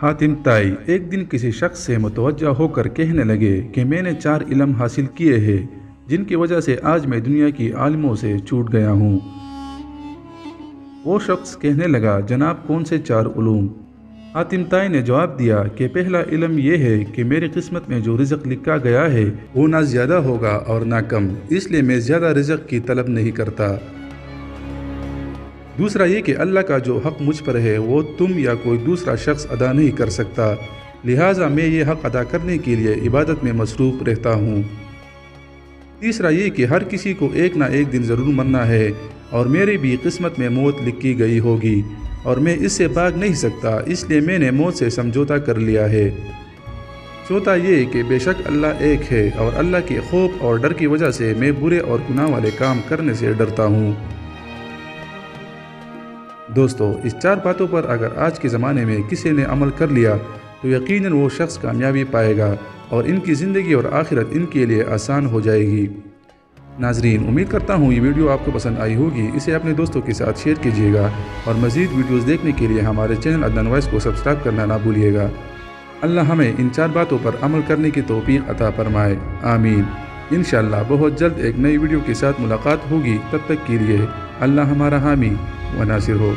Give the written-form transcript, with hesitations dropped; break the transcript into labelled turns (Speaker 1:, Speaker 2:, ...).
Speaker 1: حاتم طائی ایک دن کسی شخص سے متوجہ ہو کر کہنے لگے کہ میں نے 4 علم حاصل کیے ہیں جن کی وجہ سے آج میں دنیا کی عالموں سے چھوٹ گیا ہوں۔ وہ شخص کہنے لگا جناب کون سے 4 علوم؟ حاتم طائی نے جواب دیا کہ پہلا علم یہ ہے کہ میری قسمت میں جو رزق لکھا گیا ہے وہ نہ زیادہ ہوگا اور نہ کم، اس لیے میں زیادہ رزق کی طلب نہیں کرتا۔ دوسرا یہ کہ اللہ کا جو حق مجھ پر ہے وہ تم یا کوئی دوسرا شخص ادا نہیں کر سکتا، لہٰذا میں یہ حق ادا کرنے کے لیے عبادت میں مصروف رہتا ہوں۔ تیسرا یہ کہ ہر کسی کو ایک نہ ایک دن ضرور مرنا ہے اور میری بھی قسمت میں موت لکھی گئی ہوگی اور میں اس سے بھاگ نہیں سکتا، اس لیے میں نے موت سے سمجھوتا کر لیا ہے۔ چوتھا یہ کہ بے شک اللہ ایک ہے اور اللہ کے خوف اور ڈر کی وجہ سے میں برے اور گناہ والے کام کرنے سے ڈرتا ہوں۔ دوستو، اس 4 باتوں پر اگر آج کے زمانے میں کسی نے عمل کر لیا تو یقیناً وہ شخص کامیابی پائے گا اور ان کی زندگی اور آخرت ان کے لیے آسان ہو جائے گی۔ ناظرین، امید کرتا ہوں یہ ویڈیو آپ کو پسند آئی ہوگی، اسے اپنے دوستوں کے ساتھ شیئر کیجیے گا اور مزید ویڈیوز دیکھنے کے لیے ہمارے چینل عدنان وائس کو سبسکرائب کرنا نہ بھولیے گا۔ اللہ ہمیں ان 4 باتوں پر عمل کرنے کی توفیق عطا فرمائے، آمین۔ انشاءاللہ بہت جلد ایک نئی ویڈیو کے ساتھ ملاقات ہوگی، تب تک کے لیے اللہ ہمارا حامی و ناصر ہو۔